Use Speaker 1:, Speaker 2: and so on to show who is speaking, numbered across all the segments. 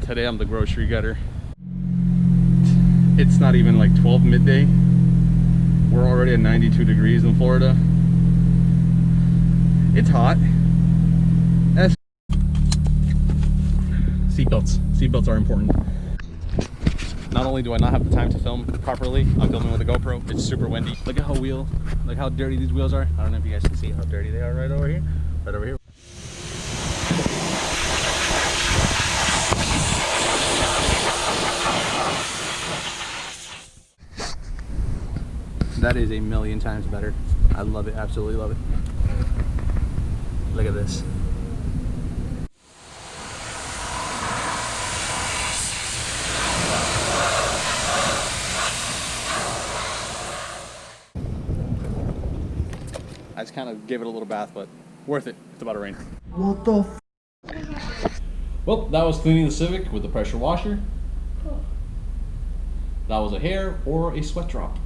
Speaker 1: Today I'm the grocery getter. It's not even like 12 midday. We're already at 92 degrees in Florida. It's hot. Seatbelts. Seatbelts are important. Not only do I not have the time to film properly, I'm filming with a GoPro. It's super windy. Look at how dirty these wheels are. I don't know if you guys can see how dirty they are right over here. Right over here. That is a million times better. I love it, absolutely love it. Look at this. I just kind of gave it a little bath, but worth it. It's about to rain. What the f? Well, that was cleaning the Civic with the pressure washer. That was a hair or a sweat drop.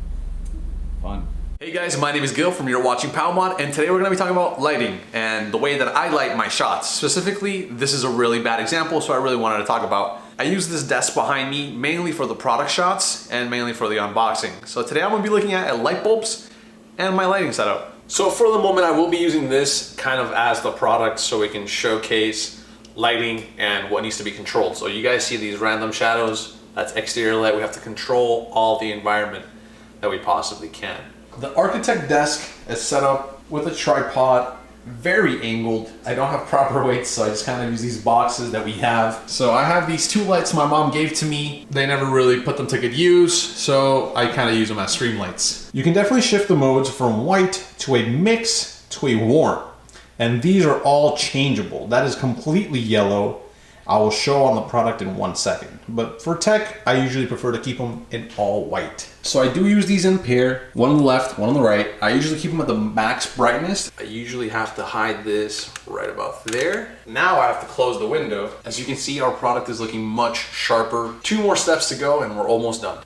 Speaker 1: Fun.
Speaker 2: Hey guys, my name is Gil from YWPM, and today we're going to be talking about lighting and the way that I light my shots. Specifically, this is a really bad example, so I really wanted to talk about. I use this desk behind me mainly for the product shots and mainly for the unboxing. So today I'm going to be looking at light bulbs and my lighting setup. So for the moment, I will be using this kind of as the product so we can showcase lighting and what needs to be controlled. So you guys see these random shadows, that's exterior light. We have to control all the environment that we possibly can. The Architect desk is set up with a tripod, very angled. I don't have proper weights, so I just kind of use these boxes that we have. So I have these two lights my mom gave to me. They never really put them to good use, so I kind of use them as stream lights. You can definitely shift the modes from white to a mix to a warm. And these are all changeable. That is completely yellow. I will show on the product in 1 second. But for tech, I usually prefer to keep them in all white. So I do use these in pair, one on the left, one on the right. I usually keep them at the max brightness. I usually have to hide this right about there. Now I have to close the window. As you can see, our product is looking much sharper. 2 more steps to go and we're almost done.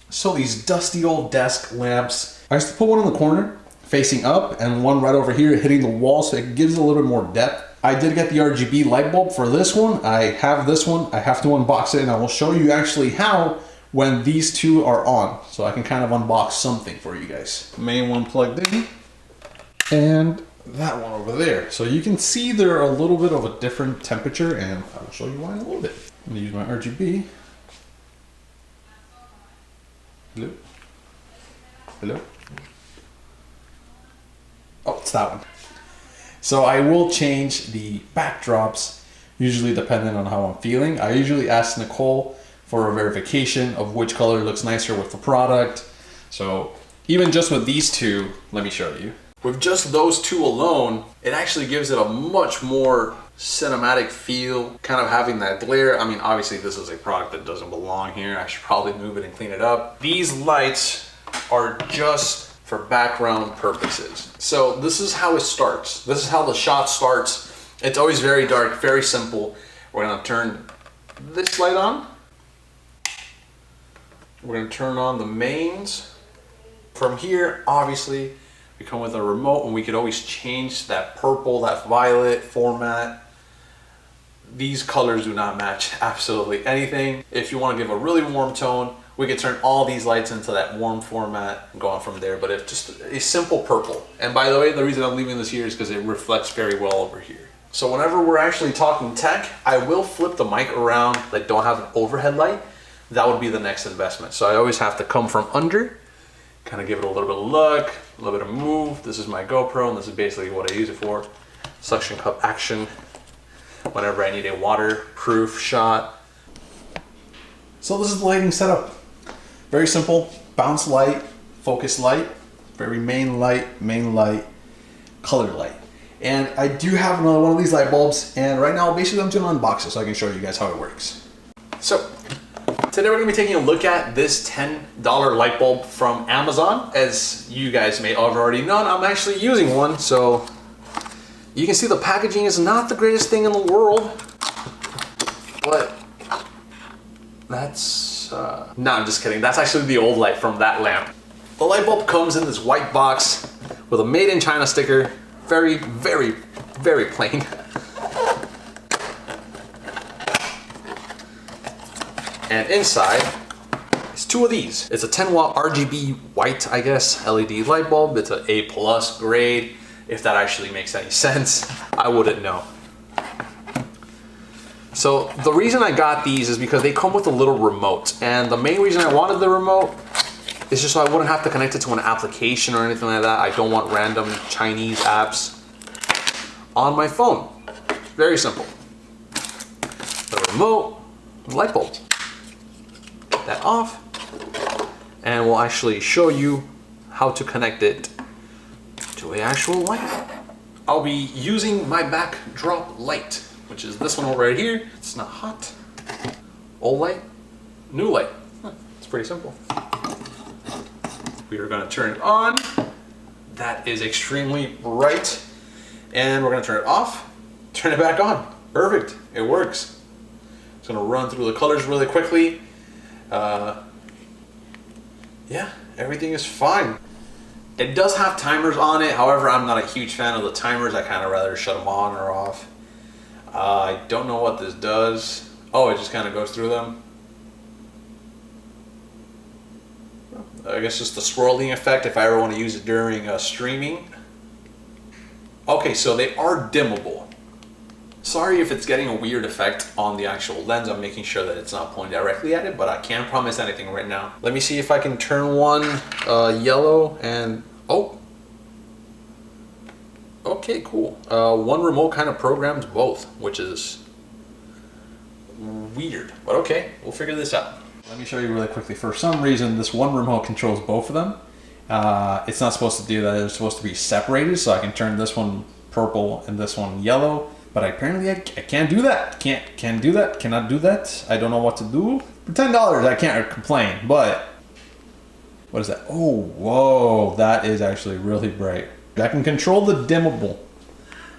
Speaker 2: So these dusty old desk lamps, I used to put one in the corner facing up and one right over here hitting the wall so it gives it a little bit more depth. I did get the RGB light bulb for this one. I have this one. I have to unbox it and I will show you actually how when these two are on. So I can kind of unbox something for you guys. Main one plugged in and that one over there. So you can see they're a little bit of a different temperature and I will show you why in a little bit. I'm gonna use my RGB. Hello? Hello? Oh, it's that one. So I will change the backdrops, usually depending on how I'm feeling. I usually ask Nicole for a verification of which color looks nicer with the product. So even just with these two, let me show you. With just those two alone, it actually gives it a much more cinematic feel, kind of having that glare. I mean, obviously this is a product that doesn't belong here. I should probably move it and clean it up. These lights are just for background purposes. So this is how it starts. This is how the shot starts. It's always very dark, very simple. We're gonna turn this light on. We're gonna turn on the mains. From here, obviously, we come with a remote and we could always change that purple, that violet format. These colors do not match absolutely anything. If you wanna give a really warm tone, we could turn all these lights into that warm format and go on from there, but it's just a simple purple. And by the way, the reason I'm leaving this here is because it reflects very well over here. So whenever we're actually talking tech, I will flip the mic around, like don't have an overhead light. That would be the next investment. So I always have to come from under, kind of give it a little bit of look, a little bit of move. This is my GoPro and this is basically what I use it for. Suction cup action, whenever I need a waterproof shot. So this is the lighting setup. Very simple, bounce light, focus light, very main light, color light. And I do have another one of these light bulbs, and right now basically I'm just gonna unbox it so I can show you guys how it works. So today we're gonna be taking a look at this $10 light bulb from Amazon. As you guys may have already known, I'm actually using one, so you can see the packaging is not the greatest thing in the world, but that's no, I'm just kidding. That's actually the old light from that lamp. The light bulb comes in this white box with a made in China sticker. Very, very, very plain. And inside is two of these. It's a 10 watt RGB white, I guess, LED light bulb. It's an A+ grade. If that actually makes any sense, I wouldn't know. So the reason I got these is because they come with a little remote. And the main reason I wanted the remote is just so I wouldn't have to connect it to an application or anything like that. I don't want random Chinese apps on my phone. Very simple. The remote, light bulb. Get that off. And we'll actually show you how to connect it to an actual light. I'll be using my backdrop light, which is this one over right here. It's not hot. Old light, new light. It's pretty simple. We are gonna turn it on. That is extremely bright. And we're gonna turn it off, turn it back on. Perfect, it works. It's gonna run through the colors really quickly. Yeah, everything is fine. It does have timers on it. However, I'm not a huge fan of the timers. I kind of rather shut them on or off. I don't know what this does. Oh, it just kind of goes through them. I guess just the swirling effect if I ever want to use it during streaming. Okay, so they are dimmable. Sorry if it's getting a weird effect on the actual lens. I'm making sure that it's not pointing directly at it, but I can't promise anything right now. Let me see if I can turn one yellow and, oh. Okay, cool. One remote kind of programs both, which is weird, but okay, we'll figure this out. Let me show you really quickly. For some reason, this one remote controls both of them. It's not supposed to do that. It's supposed to be separated, so I can turn this one purple and this one yellow. But apparently I can't do that. Can't do that. Cannot do that. I don't know what to do. For $10, I can't complain. But what is that? Oh, whoa! That is actually really bright. I can control the dimmable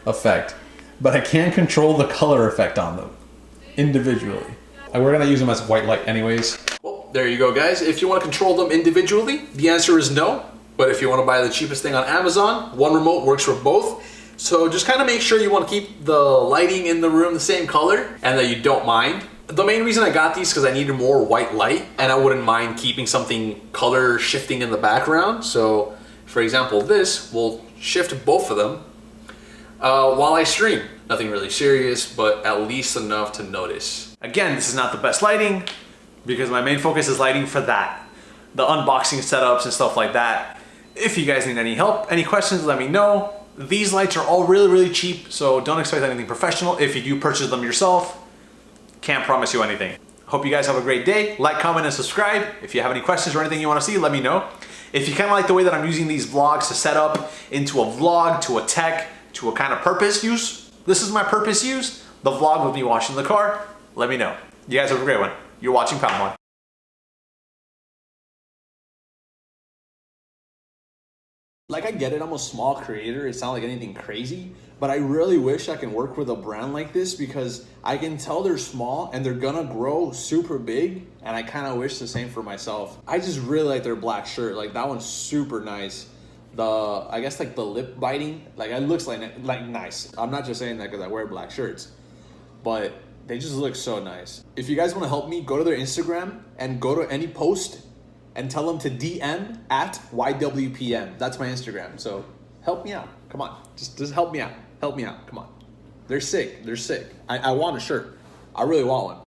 Speaker 2: effect, but I can't control the color effect on them individually. And we're gonna use them as white light anyways. Well, there you go, guys. If you want to control them individually, the answer is no. But if you want to buy the cheapest thing on Amazon, one remote works for both. So just kind of make sure you want to keep the lighting in the room the same color and that you don't mind. The main reason I got these is because I needed more white light and I wouldn't mind keeping something color shifting in the background. So for example, this will shift both of them while I stream. Nothing really serious, but at least enough to notice. Again, this is not the best lighting because my main focus is lighting for that. The unboxing setups and stuff like that. If you guys need any help, any questions, let me know. These lights are all really, really cheap, so don't expect anything professional. If you do purchase them yourself, can't promise you anything. Hope you guys have a great day. Like, comment, and subscribe. If you have any questions or anything you want to see, let me know. If you kind of like the way that I'm using these vlogs to set up into a vlog, to a tech, to a kind of purpose use, this is my purpose use, the vlog with me washing the car, let me know. You guys have a great one. You're watching Palmon. Like, I get it, I'm a small creator, it's not like anything crazy, but I really wish I can work with a brand like this because I can tell they're small and they're gonna grow super big, and I kind of wish the same for myself. I just really like their black shirt. Like, that one's super nice. I guess like the lip biting, like it looks like nice. I'm not just saying that because I wear black shirts, but they just look so nice. If you guys want to help me, go to their Instagram and go to any post and tell them to DM at YWPM. That's my Instagram. So help me out. Come on. Just help me out. Help me out. Come on. They're sick. They're sick. I want a shirt. I really want one.